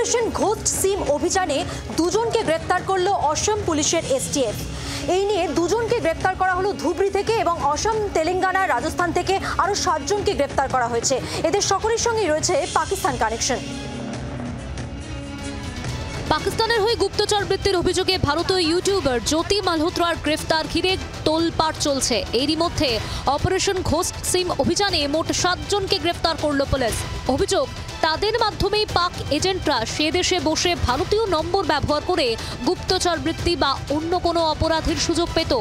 Operation ghost সিম অভিযানে দুজনকে গ্রেপ্তার করল অসম পুলিশের এসটিএফ। এই নিয়ে দুজনকে গ্রেপ্তার করা হলো ধুবড়ি থেকে এবং অসম, তেলেঙ্গানা, রাজস্থান থেকে আরও 7 জনকে গ্রেপ্তার করা হয়েছে। এদের সকলের সঙ্গেই রয়েছে পাকিস্তান কানেকশন। পাকিস্তানের হয়ে গুপ্তচর বৃত্তির অভিযোগে ভারতীয় ইউটিউবার জ্যোতি মালহোত্রার গ্রেফতার ঘিরে তোলপাড় চলছে। এরই মধ্যে অপারেশন ঘোস্ট সিম অভিযানে মোট 7 জনকে গ্রেফতার করল পুলিশ। অভিযোগ, তাদের মাধ্যমেই পাক এজেন্টরা সে দেশে বসে ভারতীয় নম্বর ব্যবহার করে গুপ্তচর বৃত্তি বা অন্য কোনো অপরাধের সুযোগ পেত।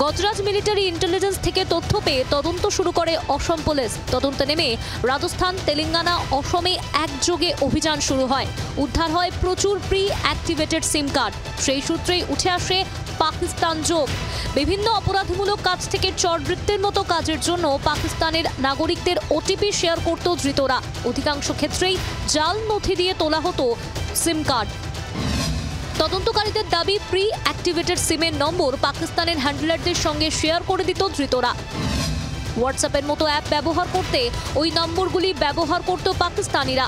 গজরাজ মিলিটারি ইন্টেলিজেন্স থেকে তথ্য পেয়ে তদন্ত শুরু করে অসম পুলিশ। তদন্তে নেমে রাজস্থান, তেলেঙ্গানা, অসমে একযোগে অভিযান শুরু হয়। উদ্ধার হয় প্রচুর প্রি অ্যাক্টিভেটেড সিম কার্ড। সেই সূত্রেই উঠে আসে পাকিস্তান যোগ। বিভিন্ন অপরাধমূলক কাজ থেকে চরবৃত্তির মতো কাজের জন্য পাকিস্তানের নাগরিকদের ওটিপি শেয়ার করত ধৃতরা। অধিকাংশ ক্ষেত্রেই জাল নথি দিয়ে তোলা হতো সিম কার্ড। তদন্তকারীদের দাবি, প্রি অ্যাক্টিভেটেড সিমের নম্বর পাকিস্তানের হ্যান্ডলারদের সঙ্গে শেয়ার করে দিত ধৃতরা। হোয়াটসঅ্যাপের মতো অ্যাপ ব্যবহার করতে ওই নম্বরগুলি ব্যবহার করত পাকিস্তানিরা।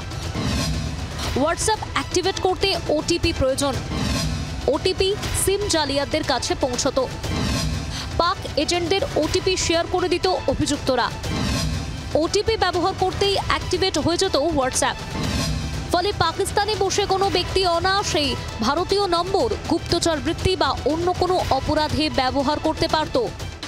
হোয়াটসঅ্যাপ অ্যাক্টিভেট করতে ওটিপি প্রয়োজন। ওটিপি সিম জালিয়াতদের কাছে পৌঁছত। পাক এজেন্টদের ওটিপি শেয়ার করে দিত অভিযুক্তরা। ওটিপি ব্যবহার করতেই অ্যাক্টিভেট হয়ে যেত হোয়াটসঅ্যাপ। ফলে পাকিস্তানে বসে কোনো ব্যক্তি অনায়াসেই ভারতীয় নম্বর গুপ্তচর বৃত্তি বা অন্য কোনো অপরাধে ব্যবহার করতে পারত।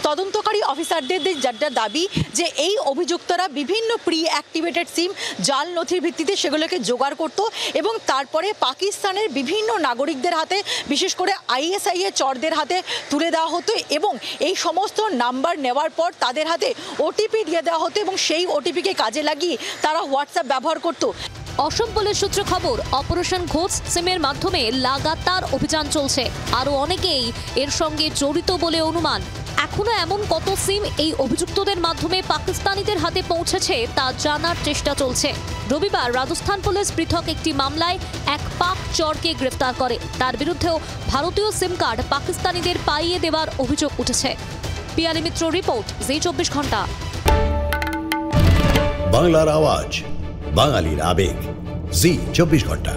তদন্তকারী অফিসারদের যার দাবি যে এই অভিযুক্তরা বিভিন্ন প্রি অ্যাক্টিভেটেড সিম জাল নথির ভিত্তিতে সেগুলোকে জোগাড় করত এবং তারপরে পাকিস্তানের বিভিন্ন নাগরিকদের হাতে, বিশেষ করে আইএসআই এর চরদের হাতে তুলে দেওয়া হতো এবং এই সমস্ত নাম্বার নেওয়ার পর তাদের হাতে ওটিপি দিয়ে দেওয়া হতো এবং সেই ওটিপিকে কাজে লাগিয়ে তারা হোয়াটসঅ্যাপ ব্যবহার করত। অসম পুলিশ সূত্রে খবর, অপারেশন ঘোস্ট সিমের মাধ্যমে লাগাতার অভিযান চলছে। আরও অনেকেই এর সঙ্গে জড়িত বলে অনুমান। এখনো এমন কত সিম এই অভিযুক্তদের মাধ্যমে পাকিস্তানিদের হাতে পৌঁছেছে তা জানার চেষ্টা চলছে। রবিবার রাজস্থান পুলিশ পৃথক একটি মামলায় এক পাক চরকে গ্রেফতার করে। তার বিরুদ্ধেও ভারতীয় সিম কার্ড পাকিস্তানিদের পাইয়ে দেওয়ার অভিযোগ উঠেছে। পিয়ালি মিত্র রিপোর্ট, জি 24 ঘন্টা। বাংলার আওয়াজ, বাঙালির আবেগ, জি 24 ঘন্টা।